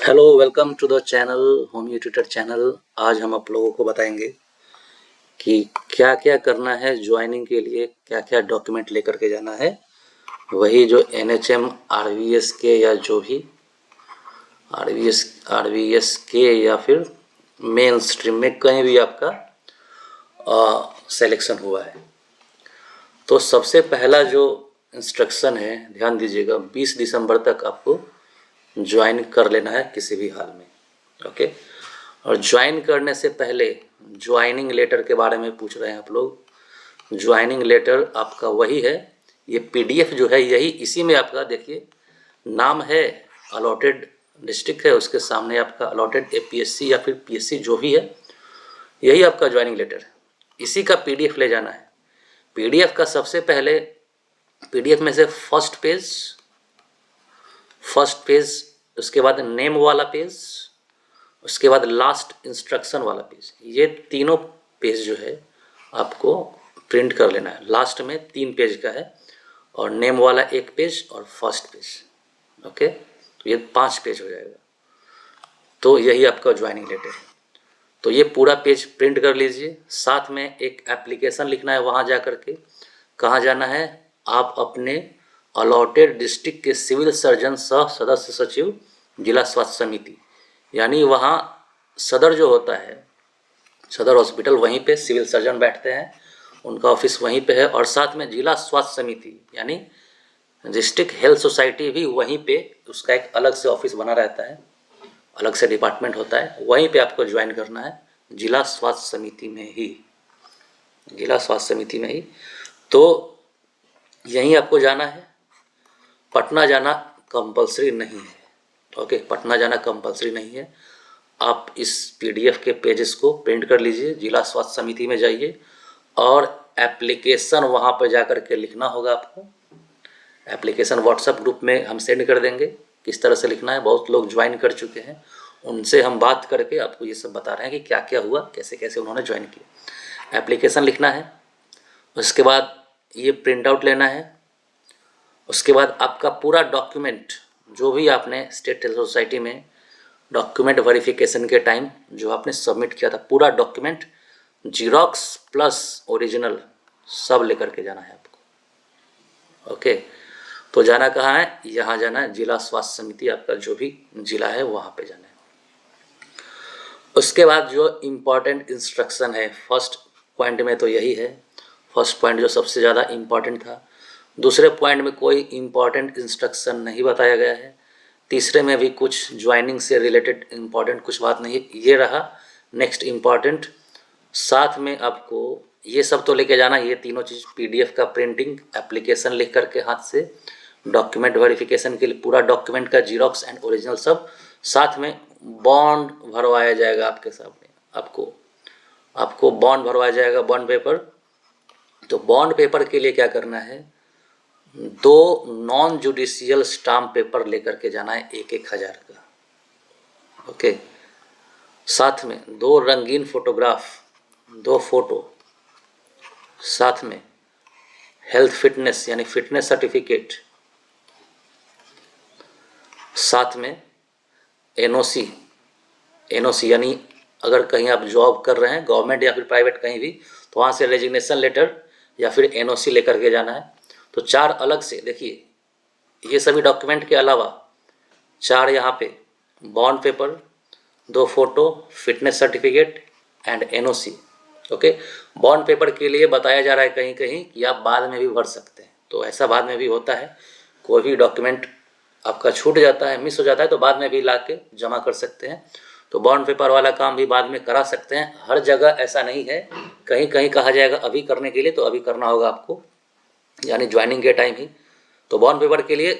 Hello, welcome to the channel home tutor channel. आज हम आप लोगों को बताएंगे कि क्या क्या करना है ज्वाइनिंग के लिए, क्या क्या डॉक्यूमेंट लेकर के जाना है। वही जो NHM RVS के या जो भी RVS के या फिर मेन स्ट्रीम में कहीं भी आपका सिलेक्शन हुआ है। तो सबसे पहला जो इंस्ट्रक्शन है, ध्यान दीजिएगा, 20 दिसंबर तक आपको ज्वाइन कर लेना है किसी भी हाल में। ओके। और ज्वाइन करने से पहले ज्वाइनिंग लेटर के बारे में पूछ रहे हैं आप लोग। ज्वाइनिंग लेटर आपका वही है, ये PDF जो है यही, इसी में आपका देखिए नाम है, अलॉटेड डिस्ट्रिक्ट है, उसके सामने आपका अलॉटेड APSC या फिर PSC जो भी है, यही आपका ज्वाइनिंग लेटर है। इसी का PDF ले जाना है। PDF का सबसे पहले PDF में से फर्स्ट पेज, उसके बाद नेम वाला पेज, उसके बाद लास्ट इंस्ट्रक्शन वाला पेज, ये तीनों पेज जो है आपको प्रिंट कर लेना है। लास्ट में 3 पेज का है और नेम वाला 1 पेज और फर्स्ट पेज। ओके, तो ये 5 पेज हो जाएगा। तो यही आपका ज्वाइनिंग लेटर है। तो ये पूरा पेज प्रिंट कर लीजिए। साथ में एक एप्लीकेशन लिखना है। वहाँ जा कर के कहाँ जाना है, आप अपने अलॉटेड डिस्ट्रिक्ट के सिविल सर्जन सह सदस्य सचिव जिला स्वास्थ्य समिति, यानी वहाँ सदर जो होता है, सदर हॉस्पिटल, वहीं पे सिविल सर्जन बैठते हैं, उनका ऑफिस वहीं पे है। और साथ में जिला स्वास्थ्य समिति यानी डिस्ट्रिक्ट हेल्थ सोसाइटी भी वहीं पे, उसका एक अलग से ऑफिस बना रहता है, अलग से डिपार्टमेंट होता है, वहीं पे आपको ज्वाइन करना है, जिला स्वास्थ्य समिति में ही, जिला स्वास्थ्य समिति में ही। तो यहीं आपको जाना है। पटना जाना कंपलसरी नहीं है। ओके, पटना जाना कंपलसरी नहीं है। आप इस PDF के पेजेस को प्रिंट कर लीजिए, जिला स्वास्थ्य समिति में जाइए और एप्लीकेशन वहाँ पर जा कर के लिखना होगा आपको। एप्लीकेशन व्हाट्सएप ग्रुप में हम सेंड कर देंगे, किस तरह से लिखना है। बहुत लोग ज्वाइन कर चुके हैं, उनसे हम बात करके आपको ये सब बता रहे हैं कि क्या क्या हुआ, कैसे कैसे उन्होंने ज्वाइन किया। एप्लीकेशन लिखना है, उसके बाद ये प्रिंट आउट लेना है। उसके बाद आपका पूरा डॉक्यूमेंट जो भी आपने स्टेट हेल्थ सोसाइटी में डॉक्यूमेंट वेरिफिकेशन के टाइम जो आपने सबमिट किया था, पूरा डॉक्यूमेंट जीरोक्स प्लस ओरिजिनल सब लेकर के जाना है आपको। ओके, तो जाना कहाँ है, यहाँ जाना है जिला स्वास्थ्य समिति, आपका जो भी जिला है वहाँ पे जाना है। उसके बाद जो इम्पॉर्टेंट इंस्ट्रक्शन है, फर्स्ट पॉइंट में तो यही है, फर्स्ट पॉइंट जो सबसे ज़्यादा इम्पॉर्टेंट था। दूसरे पॉइंट में कोई इम्पॉर्टेंट इंस्ट्रक्शन नहीं बताया गया है। तीसरे में भी कुछ ज्वाइनिंग से रिलेटेड इम्पॉर्टेंट कुछ बात नहीं। ये रहा नेक्स्ट इम्पॉर्टेंट। साथ में आपको ये सब तो लेके जाना, ये तीनों चीज़, PDF का प्रिंटिंग, एप्लीकेशन लिख करके हाथ से, डॉक्यूमेंट वेरिफिकेशन के लिए पूरा डॉक्यूमेंट का जीरोक्स एंड ओरिजिनल सब, साथ में बॉन्ड भरवाया जाएगा आपके सामने, आपको बॉन्ड भरवाया जाएगा, बॉन्ड पेपर। तो बॉन्ड पेपर के लिए क्या करना है, 2 नॉन जुडिशियल स्टाम्प पेपर लेकर के जाना है, 1,000 का। ओके, साथ में 2 रंगीन फोटोग्राफ, 2 फोटो, साथ में हेल्थ फिटनेस यानी फिटनेस सर्टिफिकेट, साथ में NOC यानी अगर कहीं आप जॉब कर रहे हैं गवर्नमेंट या फिर प्राइवेट कहीं भी, तो वहाँ से रेजिग्नेशन लेटर या फिर NOC लेकर के जाना है। तो 4 अलग से, देखिए ये सभी डॉक्यूमेंट के अलावा 4 यहाँ पे bond paper, 2 photo, fitness certificate and NOC। Okay, bond paper के लिए बताया जा रहा है कहीं कहीं कि आप बाद में भी भर सकते हैं, तो ऐसा बाद में भी होता है, कोई भी डॉक्यूमेंट आपका छूट जाता है, मिस हो जाता है, तो बाद में भी ला के जमा कर सकते हैं। तो बॉन्ड पेपर वाला काम भी बाद में करा सकते हैं। हर जगह ऐसा नहीं है, कहीं कहीं कहा जाएगा अभी करने के लिए, तो अभी करना होगा आपको, यानी ज्वाइनिंग के टाइम ही। तो बॉन्ड पेपर के लिए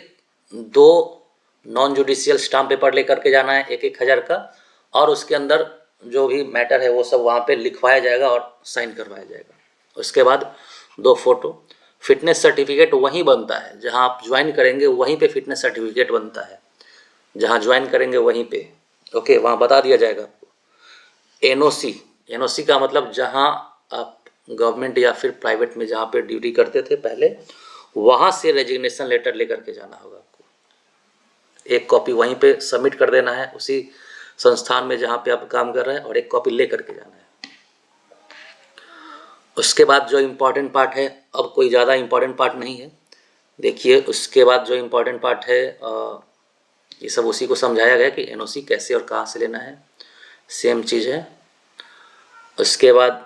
2 नॉन जुडिशियल स्टाम्प पेपर लेकर के जाना है, 1,000 का, और उसके अंदर जो भी मैटर है वो सब वहाँ पे लिखवाया जाएगा और साइन करवाया जाएगा। उसके बाद 2 फोटो, फिटनेस सर्टिफिकेट वहीं बनता है जहाँ आप ज्वाइन करेंगे, वहीं पे फिटनेस सर्टिफिकेट बनता है, जहाँ ज्वाइन करेंगे वहीं पे। ओके, वहाँ बता दिया जाएगा आपको। NOC का मतलब जहाँ आप गवर्नमेंट या फिर प्राइवेट में जहाँ पे ड्यूटी करते थे पहले, वहाँ से रेजिग्नेशन लेटर लेकर के जाना होगा आपको। एक कॉपी वहीं पे सबमिट कर देना है उसी संस्थान में जहाँ पे आप काम कर रहे हैं, और एक कॉपी ले करके जाना है। उसके बाद जो इम्पोर्टेंट पार्ट है, अब कोई ज़्यादा इम्पोर्टेंट पार्ट नहीं है, देखिए उसके बाद जो इम्पोर्टेंट पार्ट है ये सब उसी को समझाया गया कि एनओसी कैसे और कहाँ से लेना है, सेम चीज़ है। उसके बाद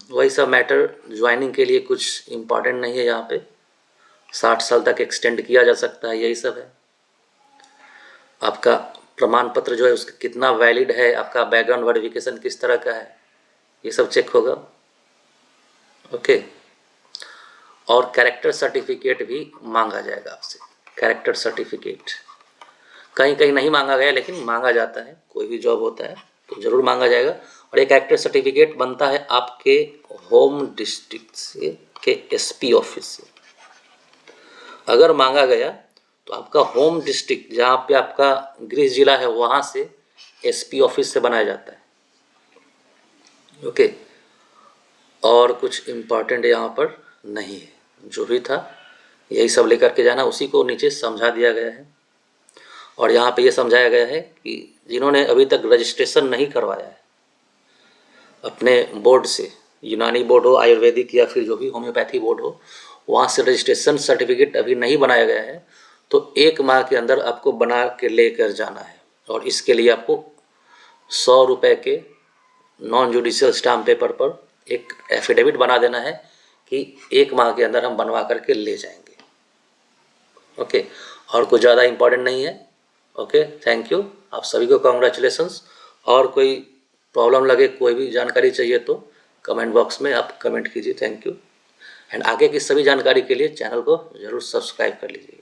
वही सब मैटर, ज्वाइनिंग के लिए कुछ इम्पोर्टेंट नहीं है, यहाँ पे 60 साल तक एक्सटेंड किया जा सकता है, यही सब है। आपका प्रमाण पत्र जो है उसका कितना वैलिड है, आपका बैकग्राउंड वेरिफिकेशन किस तरह का है, ये सब चेक होगा। ओके, और कैरेक्टर सर्टिफिकेट भी मांगा जाएगा आपसे। कैरेक्टर सर्टिफिकेट कहीं कहीं नहीं मांगा गया, लेकिन मांगा जाता है, कोई भी जॉब होता है तो ज़रूर मांगा जाएगा। और एक कैरेक्टर सर्टिफिकेट बनता है आपके होम डिस्ट्रिक्ट से के एसपी ऑफिस से। अगर मांगा गया तो आपका होम डिस्ट्रिक्ट जहाँ पे आपका गृह जिला है वहाँ से एसपी ऑफिस से बनाया जाता है। ओके, और कुछ इम्पॉर्टेंट यहाँ पर नहीं है, जो भी था यही सब लेकर के जाना, उसी को नीचे समझा दिया गया है। और यहाँ पे ये समझाया गया है कि जिन्होंने अभी तक रजिस्ट्रेशन नहीं करवाया है अपने बोर्ड से, यूनानी बोर्ड हो, आयुर्वेदिक या फिर जो भी होम्योपैथी बोर्ड हो, वहाँ से रजिस्ट्रेशन सर्टिफिकेट अभी नहीं बनाया गया है, तो 1 माह के अंदर आपको बना के लेकर जाना है। और इसके लिए आपको 100 रुपये के नॉन जुडिशियल स्टाम्प पेपर पर एक एफिडेविट बना देना है कि 1 माह के अंदर हम बनवा करके ले जाएंगे। ओके, और कुछ ज़्यादा इम्पोर्टेंट नहीं है। ओके, थैंक यू, आप सभी को कॉन्ग्रेचुलेसन्स। और कोई प्रॉब्लम लगे, कोई भी जानकारी चाहिए तो कमेंट बॉक्स में आप कमेंट कीजिए। थैंक यू, एंड आगे की सभी जानकारी के लिए चैनल को ज़रूर सब्सक्राइब कर लीजिए।